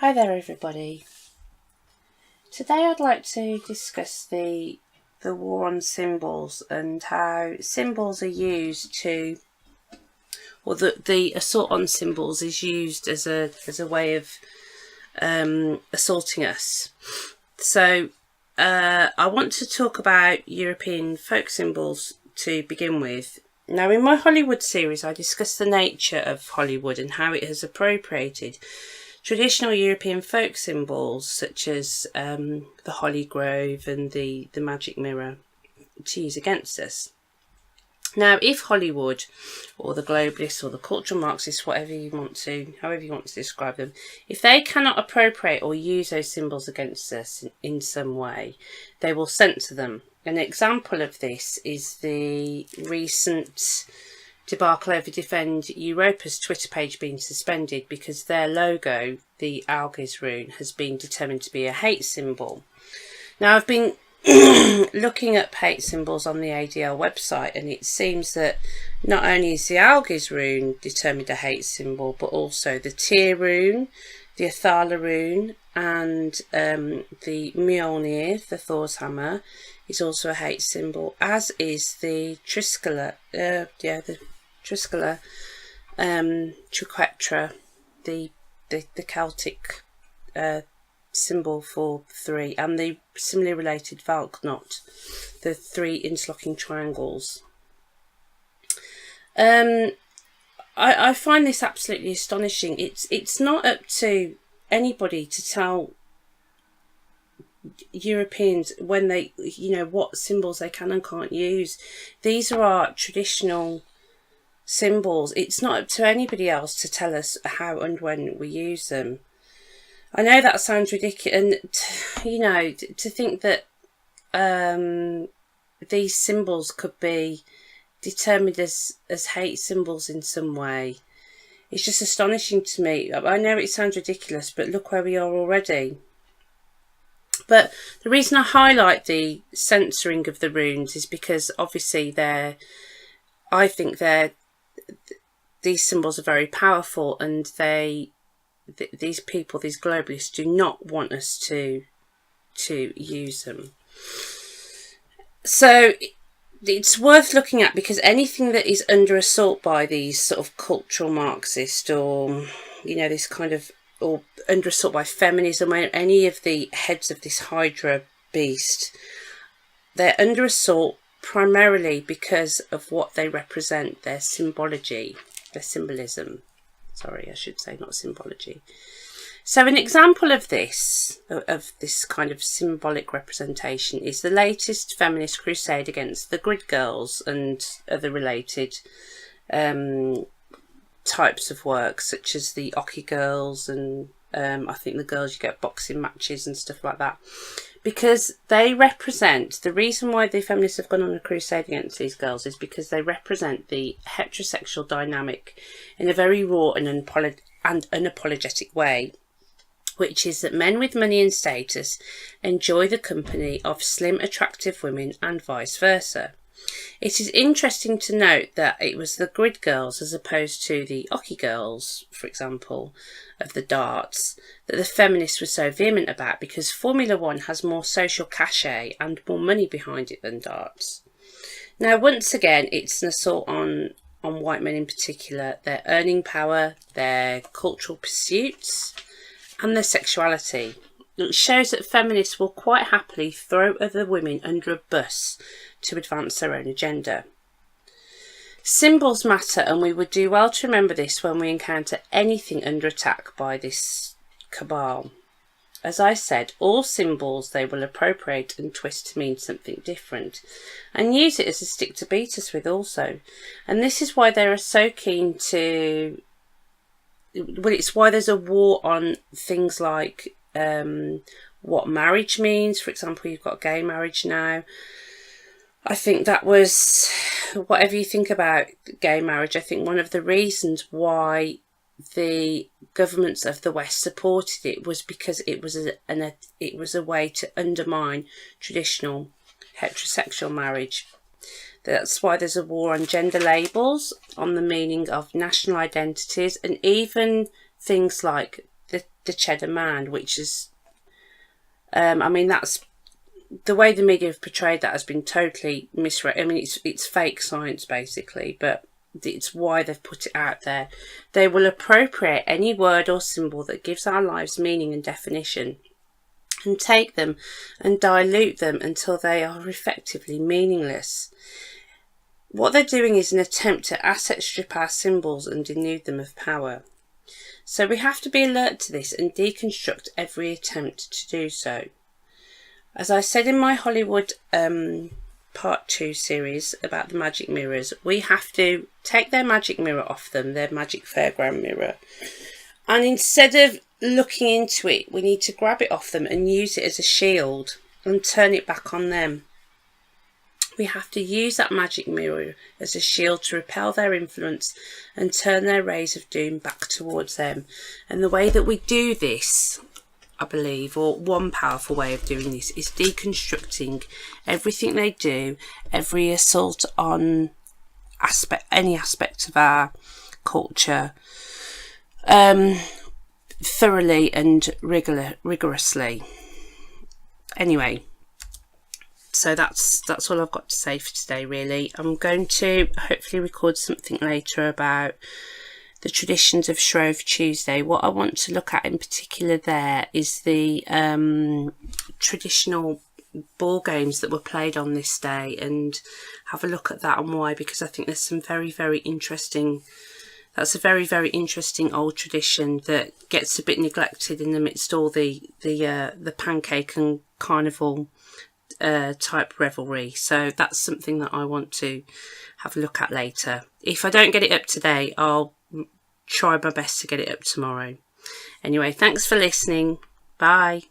Hi there everybody. Today I'd like to discuss the war on symbols and how symbols are used to, or the assault on symbols is used as a way of assaulting us. So I want to talk about European folk symbols to begin with. Now, in my Hollywood series, I discussed the nature of Hollywood and how it has appropriated traditional European folk symbols such as the holly grove and the magic mirror to use against us. Now, if Hollywood or the globalists or the cultural Marxists, however you want to describe them, if they cannot appropriate or use those symbols against us in some way, they will censor them. An example of this is the recent debacle over Defend Europa's Twitter page being suspended because their logo, the Algiz rune, has been determined to be a hate symbol. Now, I've been looking up hate symbols on the ADL website, and it seems that not only is the Algiz rune determined a hate symbol, but also the Tyr rune, the Athala rune, and the Mjolnir, the Thor's hammer, is also a hate symbol, as is the Triskele, Triquetra, the Celtic symbol for three, and the similarly related Valknot, the three interlocking triangles. I find this absolutely astonishing. It's not up to anybody to tell Europeans when they, what symbols they can and can't use. These are our traditional symbols. It's not up to anybody else to tell us how and when we use them. I know that sounds ridiculous, and to think that these symbols could be determined as hate symbols in some way, it's just astonishing to me. I know it sounds ridiculous, but look where we are already. But the reason I highlight the censoring of the runes is because obviously I think these symbols are very powerful, and these people, these globalists, do not want us to use them. So it's worth looking at, because anything that is under assault by these sort of cultural Marxist, or this kind of, or under assault by feminism, or any of the heads of this Hydra beast, they're under assault primarily because of what they represent, their symbology, their symbolism. Sorry, I should say not symbology. So an example of this kind of symbolic representation is the latest feminist crusade against the grid girls and other related types of work, such as the Oki girls and I think the girls you get boxing matches and stuff like that, because they represent, the reason why the feminists have gone on a crusade against these girls is because they represent the heterosexual dynamic in a very raw and unapologetic way, which is that men with money and status enjoy the company of slim, attractive women and vice versa. It is interesting to note that it was the grid girls, as opposed to the Oki girls, for example, of the darts, that the feminists were so vehement about, because Formula One has more social cachet and more money behind it than darts. Now, once again, it's an assault on white men in particular, their earning power, their cultural pursuits, and their sexuality. It shows that feminists will quite happily throw other women under a bus to advance their own agenda. Symbols matter, and we would do well to remember this when we encounter anything under attack by this cabal. As I said, all symbols they will appropriate and twist to mean something different, and use it as a stick to beat us with also. And this is why they are so keen to... Well, it's why there's a war on things like what marriage means. For example, you've got gay marriage now. I think that was, whatever you think about gay marriage, I think one of the reasons why the governments of the West supported it was because it was a way to undermine traditional heterosexual marriage. That's why there's a war on gender labels, on the meaning of national identities, and even things like the cheddar man, which is, I mean, that's the way the media have portrayed that has been totally misread. I mean, it's fake science basically, but it's why they've put it out there. They will appropriate any word or symbol that gives our lives meaning and definition, and take them and dilute them until they are effectively meaningless. What they're doing is an attempt to asset strip our symbols and denude them of power. So we have to be alert to this and deconstruct every attempt to do so. As I said in my Hollywood part 2 series about the magic mirrors, we have to take their magic mirror off them, their magic fairground mirror, and instead of looking into it, we need to grab it off them and use it as a shield and turn it back on them. We have to use that magic mirror as a shield to repel their influence and turn their rays of doom back towards them. And the way that we do this, I believe, or one powerful way of doing this, is deconstructing everything they do, every assault on any aspect of our culture, thoroughly and rigorously. Anyway, so that's all I've got to say for today, really. I'm going to hopefully record something later about the traditions of Shrove Tuesday. What I want to look at in particular there is the traditional ball games that were played on this day, and have a look at that and why, because I think there's some very, very interesting, that's a very, very interesting old tradition that gets a bit neglected in the midst of all the pancake and carnival type revelry. So that's something that I want to have a look at later. If I don't get it up today, I'll try my best to get it up tomorrow. Anyway, thanks for listening. Bye.